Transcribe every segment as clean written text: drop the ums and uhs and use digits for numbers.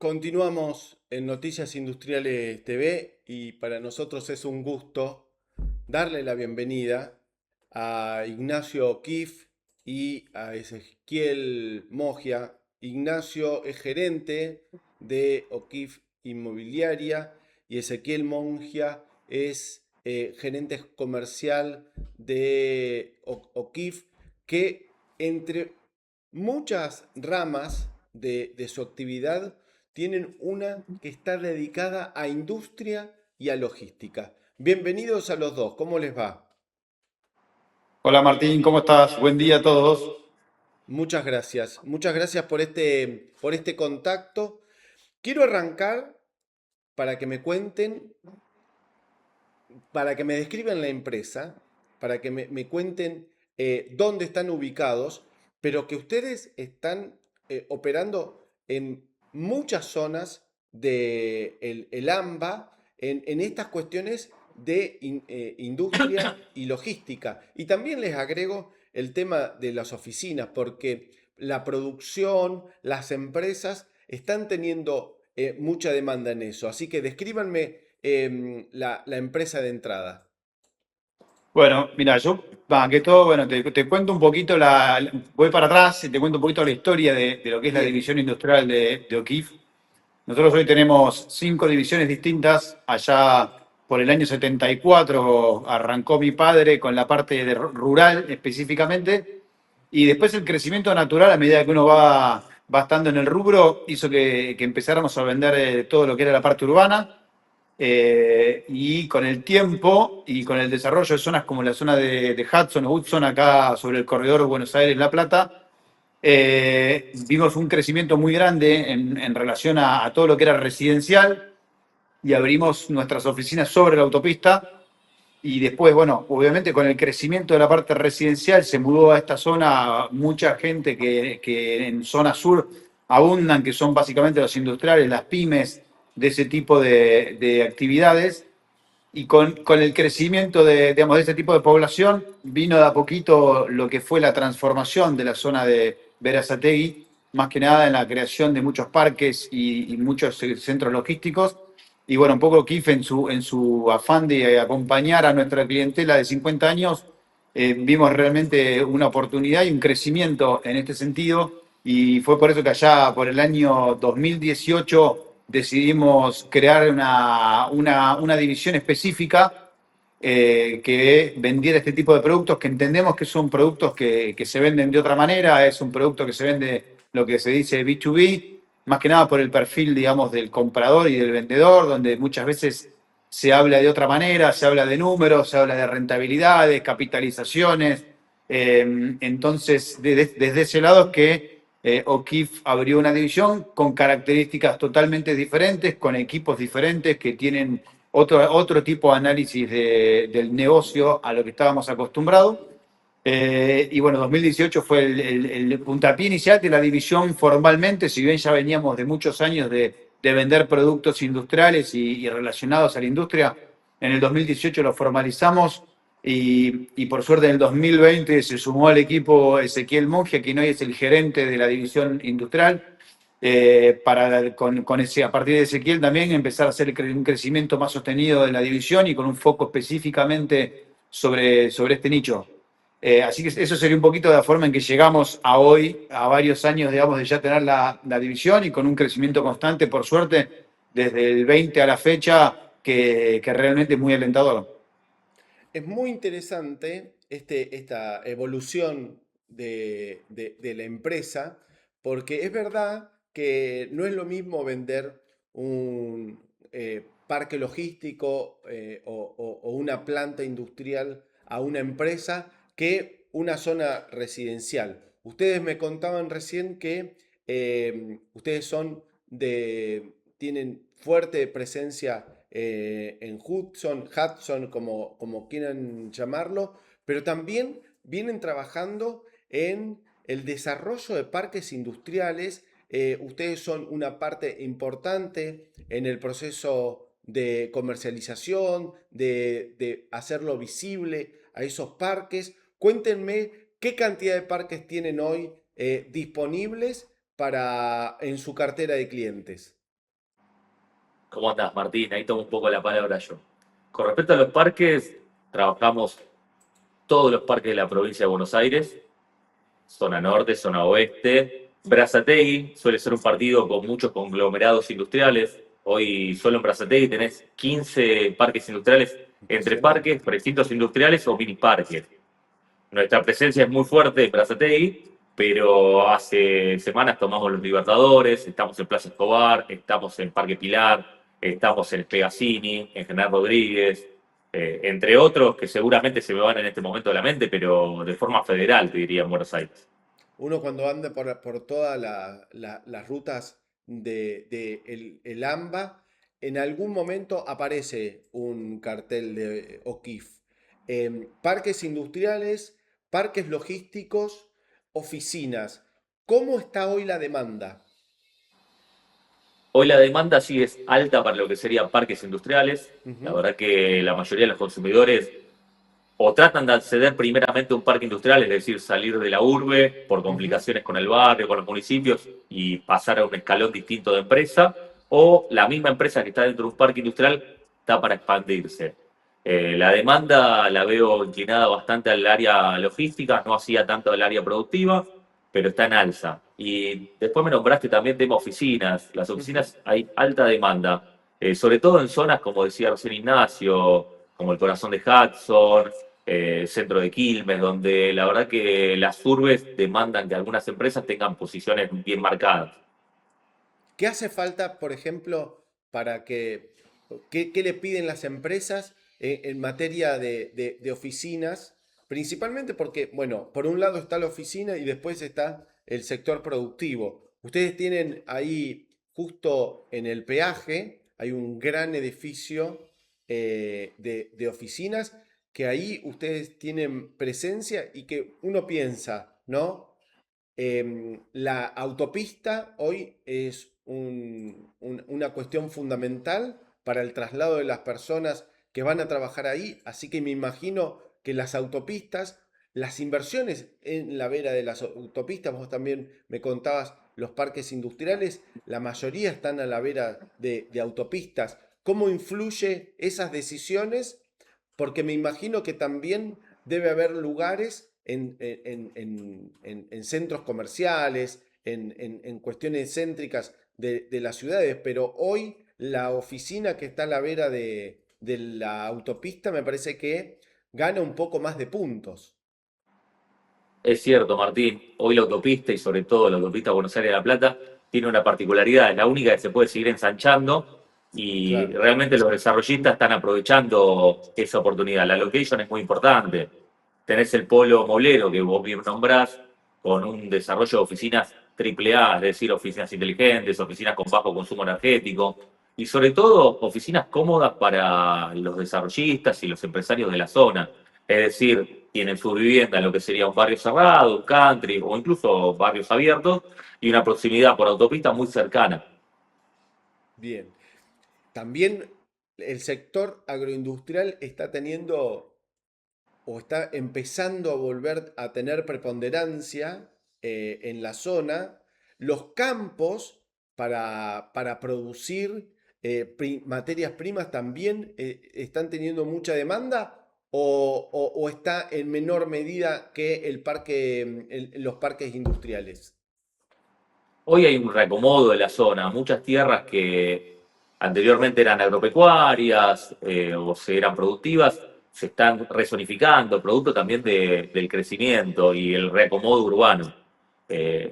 Continuamos en Noticias Industriales TV y para nosotros es un gusto darle la bienvenida a Ignacio O'Keeffe y a Ezequiel Mogia. Ignacio es gerente de O'Keeffe Inmobiliaria y Ezequiel Mogia es gerente comercial de O'Keeffe, que entre muchas ramas de su actividad tienen una que está dedicada a industria y a logística. Bienvenidos a los dos, ¿cómo les va? Hola Martín, ¿cómo estás? Buen día a todos. Muchas gracias por este contacto. Quiero arrancar para que me cuenten, para que me describan la empresa, para que me cuenten dónde están ubicados, pero que ustedes están operando en muchas zonas de el AMBA en estas cuestiones de industria y logística. Y también les agrego el tema de las oficinas, porque la producción, las empresas están teniendo mucha demanda en eso. Así que descríbanme la empresa de entrada. Bueno, mira, yo, que todo, bueno, te cuento un poquito voy para atrás y te cuento un poquito la historia de lo que es la Bien, división industrial de O'Keeffe. Nosotros hoy tenemos 5 divisiones distintas. Allá por el año 74 arrancó mi padre con la parte rural específicamente, y después el crecimiento natural a medida que uno va estando en el rubro hizo que empezáramos a vender todo lo que era la parte urbana. Y con el tiempo y con el desarrollo de zonas como la zona de Hudson o Hudson, acá sobre el corredor Buenos Aires-La Plata, vimos un crecimiento muy grande en relación a todo lo que era residencial, y abrimos nuestras oficinas sobre la autopista. Y después, bueno, obviamente con el crecimiento de la parte residencial se mudó a esta zona mucha gente que en zona sur abundan, que son básicamente los industriales, las pymes, de ese tipo de actividades. Y con el crecimiento digamos, de este tipo de población vino de a poquito lo que fue la transformación de la zona de Berazategui, más que nada en la creación de muchos parques y muchos centros logísticos. Y bueno, un poco Kif en su afán de acompañar a nuestra clientela de 50 años, vimos realmente una oportunidad y un crecimiento en este sentido. Y fue por eso que allá por el año 2018 decidimos crear una división específica que vendiera este tipo de productos, que entendemos que son productos que se venden de otra manera. Es un producto que se vende lo que se dice B2B, más que nada por el perfil, digamos, del comprador y del vendedor, donde muchas veces se habla de otra manera, se habla de números, se habla de rentabilidades, capitalizaciones. Entonces, desde ese lado es que O'Keeffe abrió una división con características totalmente diferentes, con equipos diferentes que tienen otro tipo de análisis del negocio a lo que estábamos acostumbrados. Y bueno, 2018 fue el puntapié inicial de la división formalmente, si bien ya veníamos de muchos años de vender productos industriales y relacionados a la industria. En el 2018 lo formalizamos, y por suerte en el 2020 se sumó al equipo Ezequiel Monge, quien hoy es el gerente de la división industrial, a partir de Ezequiel también empezar a hacer un crecimiento más sostenido de la división y con un foco específicamente sobre este nicho. Así que eso sería un poquito de la forma en que llegamos a hoy, a varios años, digamos, de ya tener la división y con un crecimiento constante, por suerte, desde el 20 a la fecha, que realmente es muy alentador. es muy interesante esta evolución de la empresa, porque es verdad que no es lo mismo vender un parque logístico o una planta industrial a una empresa que una zona residencial. Ustedes me contaban recién que ustedes tienen fuerte presencia en Hudson, como quieran llamarlo, pero también vienen trabajando en el desarrollo de parques industriales. Ustedes son una parte importante en el proceso de comercialización, de hacerlo visible a esos parques. Cuéntenme qué cantidad de parques tienen hoy disponibles en su cartera de clientes. ¿Cómo andás, Martín? Ahí tomo un poco la palabra yo. Con respecto a los parques, trabajamos todos los parques de la provincia de Buenos Aires, zona norte, zona oeste. Brazatei suele ser un partido con muchos conglomerados industriales. Hoy solo en Brazatei tenés 15 parques industriales, entre Impresionante. parques, recintos industriales o mini parques. Nuestra presencia es muy fuerte en Brazatei, pero hace semanas tomamos los Libertadores, estamos en Plaza Escobar, estamos en Parque Pilar, estamos en Pegasini, en General Rodríguez, entre otros que seguramente se me van en este momento de la mente, pero de forma federal, te diría, en Buenos Aires. Uno cuando anda por todas las rutas de el AMBA, en algún momento aparece un cartel de O'Keeffe. Parques industriales, parques logísticos, oficinas. ¿Cómo está hoy la demanda? Hoy la demanda sí es alta para lo que serían parques industriales. La Ujú, verdad que la mayoría de los consumidores o tratan de acceder primeramente a un parque industrial, es decir, salir de la urbe por ujú. complicaciones con el barrio, con los municipios y pasar a un escalón distinto de empresa, o la misma empresa que está dentro de un parque industrial está para expandirse. La demanda la veo inclinada bastante al área logística, no hacía tanto al área productiva, pero está en alza. Y después me nombraste también tema oficinas. Las Ujú. oficinas hay alta demanda, sobre todo en zonas como decía recién Ignacio, como el corazón de Hudson, centro de Quilmes, donde la verdad que las urbes demandan que algunas empresas tengan posiciones bien marcadas. ¿Qué hace falta, por ejemplo, para qué le piden las empresas en materia de oficinas? Principalmente porque, bueno, por un lado está la oficina y después está el sector productivo. Ustedes tienen ahí, justo en el peaje, hay un gran edificio de oficinas que ahí ustedes tienen presencia y que uno piensa, ¿no? La autopista hoy es una cuestión fundamental para el traslado de las personas que van a trabajar ahí, así que me imagino que las autopistas, las inversiones en la vera de las autopistas, vos también me contabas los parques industriales, la mayoría están a la vera de autopistas. ¿Cómo influye esas decisiones? Porque me imagino que también debe haber lugares en centros comerciales, en cuestiones céntricas de las ciudades, pero hoy la oficina que está a la vera de la autopista me parece que gana un poco más de puntos. Es cierto, Martín, hoy la autopista y sobre todo la autopista Buenos Aires-La Plata tiene una particularidad, es la única que se puede seguir ensanchando y Claro. realmente los desarrollistas están aprovechando esa oportunidad. La location es muy importante. Tenés el polo molero que vos bien nombrás, con un desarrollo de oficinas triple A, es decir, oficinas inteligentes, oficinas con bajo consumo energético y sobre todo oficinas cómodas para los desarrollistas y los empresarios de la zona. Es decir, tienen su vivienda en lo que sería un barrio cerrado, un country o incluso barrios abiertos y una proximidad por autopista muy cercana. Bien. También el sector agroindustrial está teniendo o está empezando a volver a tener preponderancia en la zona, los campos para producir materias primas también están teniendo mucha demanda o está en menor medida que los parques industriales. Hoy hay un reacomodo de la zona, muchas tierras que anteriormente eran agropecuarias o se eran productivas, se están rezonificando, producto también del crecimiento y el reacomodo urbano.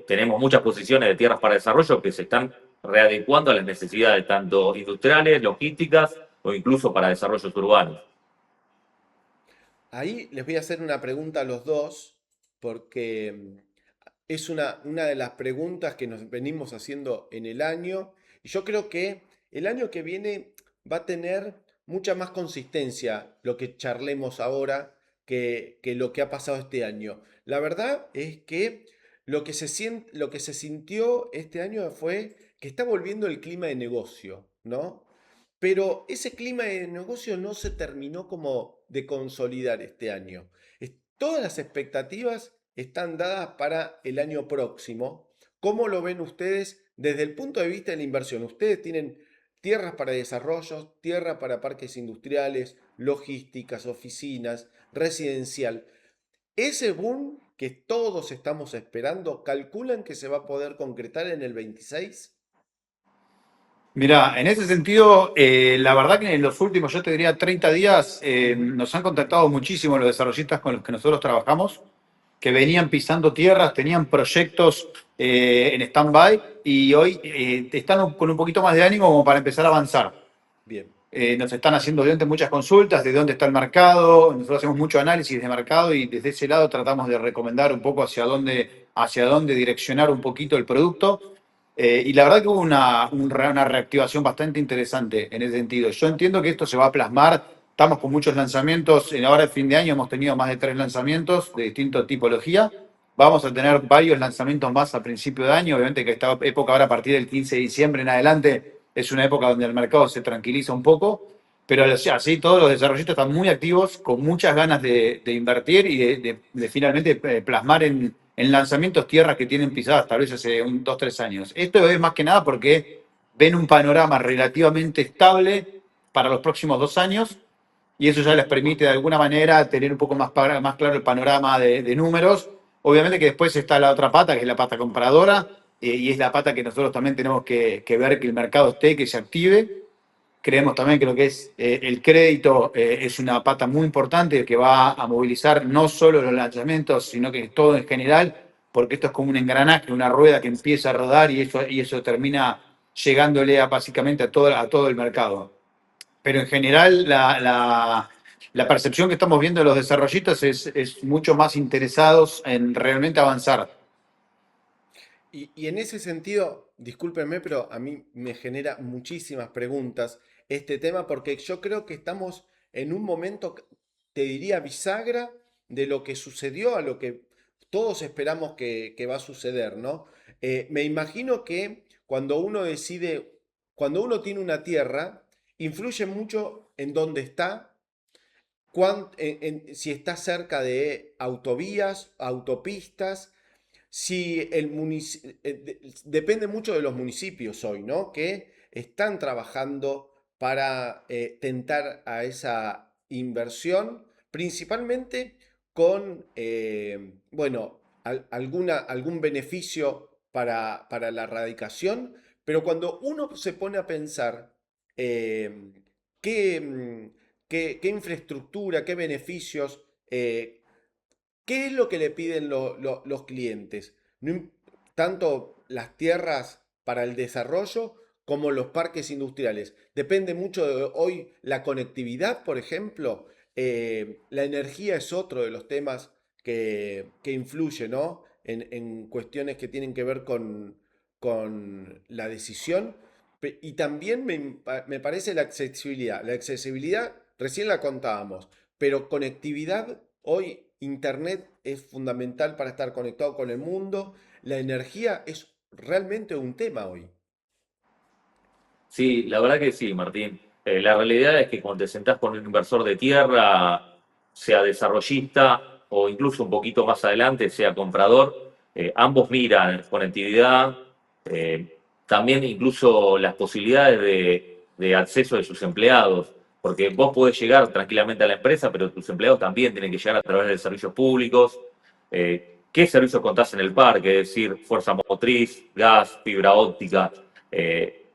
Tenemos muchas posiciones de tierras para desarrollo que se están readecuando a las necesidades tanto industriales, logísticas o incluso para desarrollos urbanos. Ahí les voy a hacer una pregunta a los dos, porque es una de las preguntas que nos venimos haciendo en el año. Y yo creo que el año que viene va a tener mucha más consistencia lo que charlemos ahora que lo que ha pasado este año. La verdad es que lo que se sintió este año fue que está volviendo el clima de negocio, ¿no? Pero ese clima de negocio no se terminó como de consolidar este año. Todas las expectativas están dadas para el año próximo. ¿Cómo lo ven ustedes desde el punto de vista de la inversión? Ustedes tienen tierras para desarrollos, tierra para parques industriales, logísticas, oficinas, residencial. Ese boom que todos estamos esperando, ¿calculan que se va a poder concretar en el 26? Mira, en ese sentido, la verdad que en los últimos, yo te diría 30 días, nos han contactado muchísimo los desarrollistas con los que nosotros trabajamos, que venían pisando tierras, tenían proyectos en stand-by y hoy están con un poquito más de ánimo como para empezar a avanzar. Bien, Nos están haciendo obviamente muchas consultas de dónde está el mercado, nosotros hacemos mucho análisis de mercado y desde ese lado tratamos de recomendar un poco hacia dónde direccionar un poquito el producto. Y la verdad que hubo una reactivación bastante interesante en ese sentido. Yo entiendo que esto se va a plasmar, estamos con muchos lanzamientos, en ahora el fin de año hemos tenido más de 3 lanzamientos de distinta tipología. Vamos a tener varios lanzamientos más a principio de año, obviamente que esta época ahora a partir del 15 de diciembre en adelante es una época donde el mercado se tranquiliza un poco, pero así todos los desarrollistas están muy activos, con muchas ganas de invertir y de finalmente plasmar en lanzamientos tierras que tienen pisadas tal vez hace 2, 3 años. Esto es más que nada porque ven un panorama relativamente estable para los próximos 2 años y eso ya les permite de alguna manera tener un poco más claro el panorama de números. Obviamente que después está la otra pata, que es la pata compradora, y es la pata que nosotros también tenemos que ver que el mercado esté, que se active. Creemos también que lo que es el crédito es una pata muy importante que va a movilizar no solo los lanzamientos, sino que todo en general, porque esto es como un engranaje, una rueda que empieza a rodar y eso termina llegándole básicamente a todo el mercado. Pero en general la percepción que estamos viendo de los desarrollistas es mucho más interesados en realmente avanzar. y en ese sentido, discúlpenme, pero a mí me genera muchísimas preguntas este tema porque yo creo que estamos en un momento, te diría, bisagra de lo que sucedió a lo que todos esperamos que va a suceder, ¿no? Me imagino que cuando uno decide, cuando uno tiene una tierra, influye mucho en dónde está, si está cerca de autovías, autopistas, si depende mucho de los municipios hoy, ¿no? Que están trabajando para tentar a esa inversión, principalmente con, bueno, algún beneficio para la erradicación, pero cuando uno se pone a pensar eh, qué, qué infraestructura, qué beneficios, ¿qué es lo que le piden los clientes? Tanto las tierras para el desarrollo como los parques industriales. Depende mucho de hoy la conectividad, por ejemplo. La energía es otro de los temas que influye, ¿no? En cuestiones que tienen que ver con la decisión. Y también me parece la accesibilidad. La accesibilidad recién la contábamos, pero conectividad, hoy Internet es fundamental para estar conectado con el mundo. La energía es realmente un tema hoy. Sí, la verdad que sí, Martín. La realidad es que cuando te sentás con un inversor de tierra, sea desarrollista o incluso un poquito más adelante, sea comprador, ambos miran conectividad, eh, también incluso las posibilidades de acceso de sus empleados, porque vos podés llegar tranquilamente a la empresa, pero tus empleados también tienen que llegar a través de servicios públicos. ¿Qué servicios contás en el parque? Es decir, fuerza motriz, gas, fibra óptica.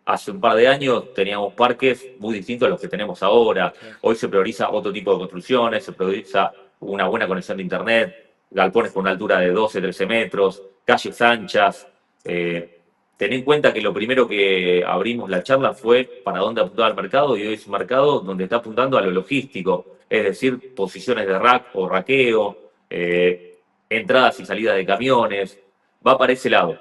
Hace un par de años teníamos parques muy distintos a los que tenemos ahora. Claro. Hoy se prioriza otro tipo de construcciones, se prioriza una buena conexión de internet, galpones con una altura de 12, 13 metros, calles anchas. Ten en cuenta que lo primero que abrimos la charla fue para dónde apuntaba el mercado y hoy es un mercado donde está apuntando a lo logístico, es decir, posiciones de rack o raqueo, entradas y salidas de camiones, va para ese lado.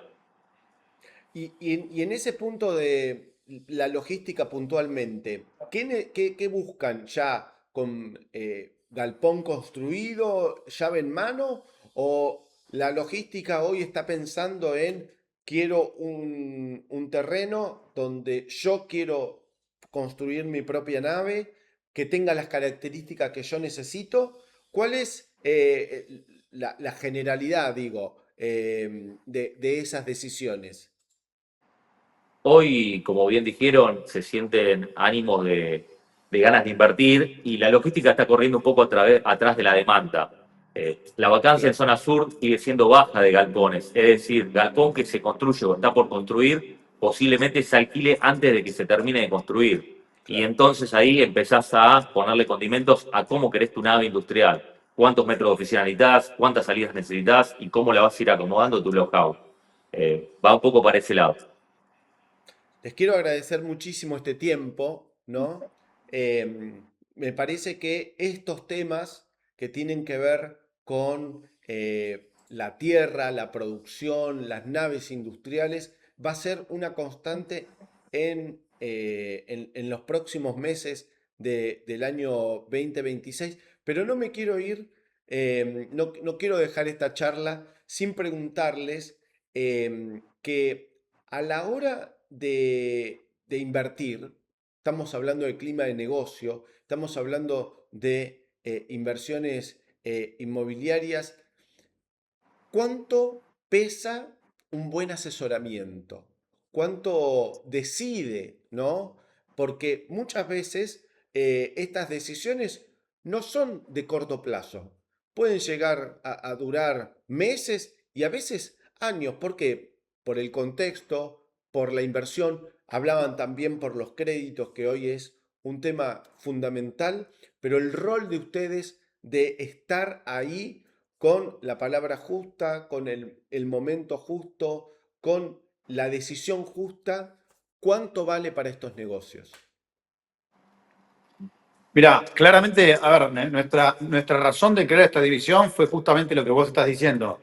Y en ese punto de la logística puntualmente, ¿qué buscan ya con galpón construido, llave en mano? ¿O la logística hoy está pensando en quiero un terreno donde yo quiero construir mi propia nave, que tenga las características que yo necesito? ¿Cuál es la generalidad, digo, de esas decisiones? Hoy, como bien dijeron, se sienten ánimos de ganas de invertir y la logística está corriendo un poco atrás de la demanda. La vacancia en Claro, zona sur sigue siendo baja de galpones, es decir, galpón que se construye o está por construir, posiblemente se alquile antes de que se termine de construir. Y claro. entonces ahí empezás a ponerle condimentos a cómo querés tu nave industrial, cuántos metros de oficina necesitas, cuántas salidas necesitas y cómo la vas a ir acomodando tu know-how. Va un poco para ese lado. Les quiero agradecer muchísimo este tiempo, ¿no? Me parece que estos temas que tienen que ver con la tierra, la producción, las naves industriales, va a ser una constante en los próximos meses del año 2026, pero no me quiero ir, no quiero dejar esta charla sin preguntarles que a la hora de invertir, estamos hablando del clima de negocio, estamos hablando de inversiones inmobiliarias. ¿Cuánto pesa un buen asesoramiento? ¿Cuánto decide, no? Porque muchas veces estas decisiones no son de corto plazo. Pueden llegar a durar meses y a veces años. ¿Por qué? Por el contexto, por la inversión. Hablaban también por los créditos, que hoy es un tema fundamental, pero el rol de ustedes de estar ahí con la palabra justa, con el momento justo, con la decisión justa, ¿cuánto vale para estos negocios? Mira, claramente, a ver, nuestra razón de crear esta división fue justamente lo que vos estás diciendo.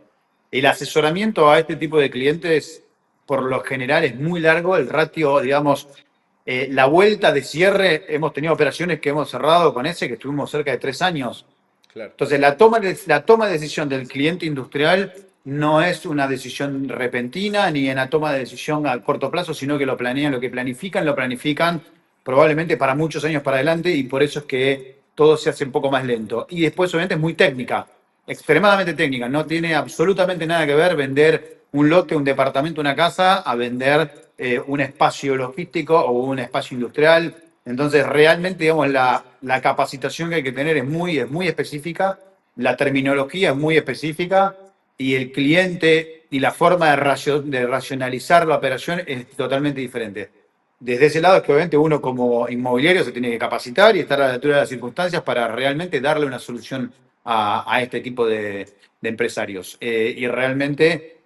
El asesoramiento a este tipo de clientes, por lo general, es muy largo. El ratio, digamos, la vuelta de cierre, hemos tenido operaciones que hemos cerrado con ese, que estuvimos cerca de 3 años. Claro, Entonces, la toma de decisión del cliente industrial no es una decisión repentina ni una toma de decisión a corto plazo, sino que lo planean, lo planifican probablemente para muchos años para adelante y por eso es que todo se hace un poco más lento. Y después, obviamente, es muy técnica, extremadamente técnica. No tiene absolutamente nada que ver vender un lote, un departamento, una casa, a vender un espacio logístico o un espacio industrial. Entonces, realmente, digamos, la capacitación que hay que tener es muy específica, la terminología es muy específica y el cliente y la forma de racionalizar la operación es totalmente diferente. Desde ese lado es que obviamente uno como inmobiliario se tiene que capacitar y estar a la altura de las circunstancias para realmente darle una solución a este tipo de empresarios. Y realmente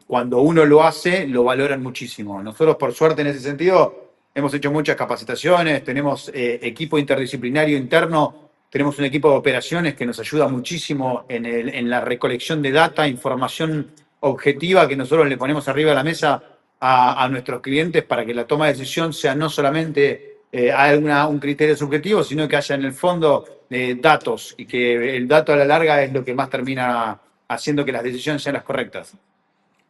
cuando uno lo hace, lo valoran muchísimo. Nosotros, por suerte, en ese sentido, hemos hecho muchas capacitaciones, tenemos equipo interdisciplinario interno, tenemos un equipo de operaciones que nos ayuda muchísimo en la recolección de data, información objetiva que nosotros le ponemos arriba de la mesa a nuestros clientes para que la toma de decisión sea no solamente un criterio subjetivo, sino que haya en el fondo datos y que el dato a la larga es lo que más termina haciendo que las decisiones sean las correctas.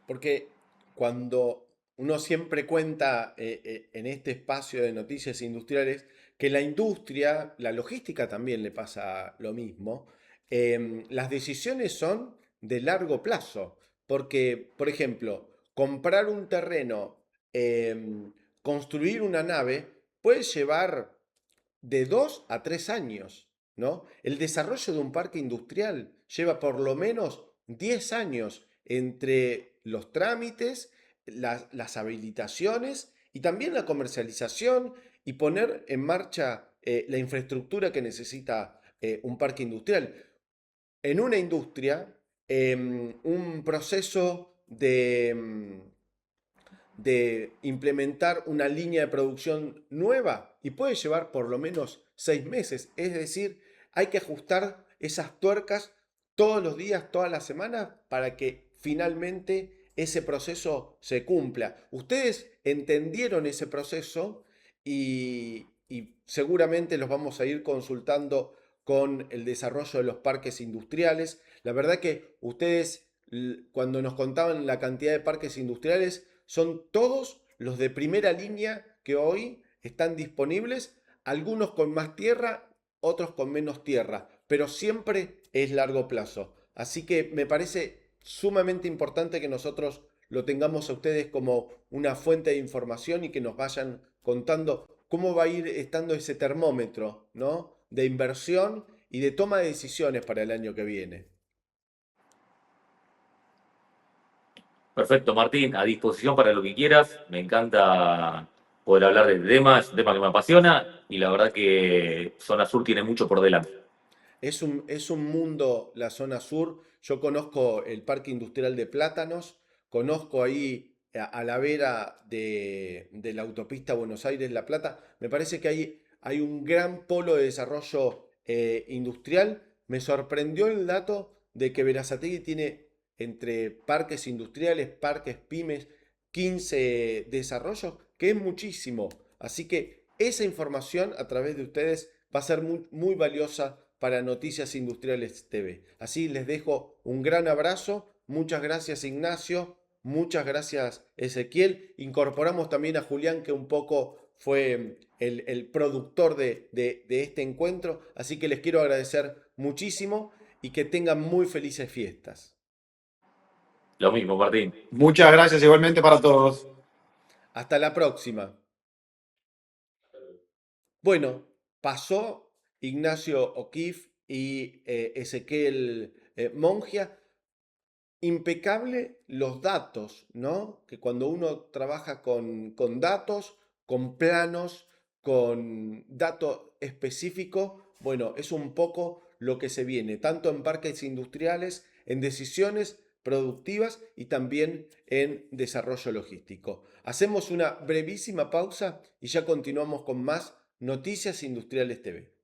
porque cuando uno siempre cuenta en este espacio de noticias industriales que la industria, la logística también le pasa lo mismo, las decisiones son de largo plazo, porque, por ejemplo, comprar un terreno, construir una nave, puede llevar de 2 a 3 años, ¿no? El desarrollo de un parque industrial lleva por lo menos 10 años entre los trámites, las habilitaciones y también la comercialización y poner en marcha la infraestructura que necesita un parque industrial. En una industria, un proceso de implementar una línea de producción nueva y puede llevar por lo menos 6 meses. Es decir, hay que ajustar esas tuercas todos los días, todas las semanas, para que finalmente ese proceso se cumpla. Ustedes entendieron ese proceso y seguramente los vamos a ir consultando con el desarrollo de los parques industriales. La verdad que ustedes, cuando nos contaban la cantidad de parques industriales, son todos los de primera línea que hoy están disponibles, algunos con más tierra, otros con menos tierra, pero siempre es largo plazo. Así que me parece sumamente importante que nosotros lo tengamos a ustedes como una fuente de información y que nos vayan contando cómo va a ir estando ese termómetro, ¿no? De inversión y de toma de decisiones para el año que viene. Perfecto, Martín, a disposición para lo que quieras. Me encanta poder hablar de este tema, es un tema que me apasiona y la verdad que Zona Sur tiene mucho por delante. Es un mundo la zona sur. Yo conozco el Parque Industrial de Plátanos, conozco ahí a la vera de la autopista Buenos Aires-La Plata. Me parece que hay un gran polo de desarrollo industrial. Me sorprendió el dato de que Berazategui tiene entre parques industriales, parques pymes, 15 desarrollos, que es muchísimo. Así que esa información a través de ustedes va a ser muy valiosa para Noticias Industriales TV. Así les dejo un gran abrazo. Muchas gracias, Ignacio. Muchas gracias, Ezequiel. Incorporamos también a Julián, que un poco fue el productor de este encuentro. Así que les quiero agradecer muchísimo y que tengan muy felices fiestas. Lo mismo, Martín. Muchas gracias igualmente para todos. Hasta la próxima. Bueno, pasó Ignacio O'Keeffe y Ezequiel Mongia. Impecable los datos, ¿no? Que cuando uno trabaja con datos, con planos, con dato específico, bueno, es un poco lo que se viene, tanto en parques industriales, en decisiones productivas y también en desarrollo logístico. Hacemos una brevísima pausa y ya continuamos con más Noticias Industriales TV.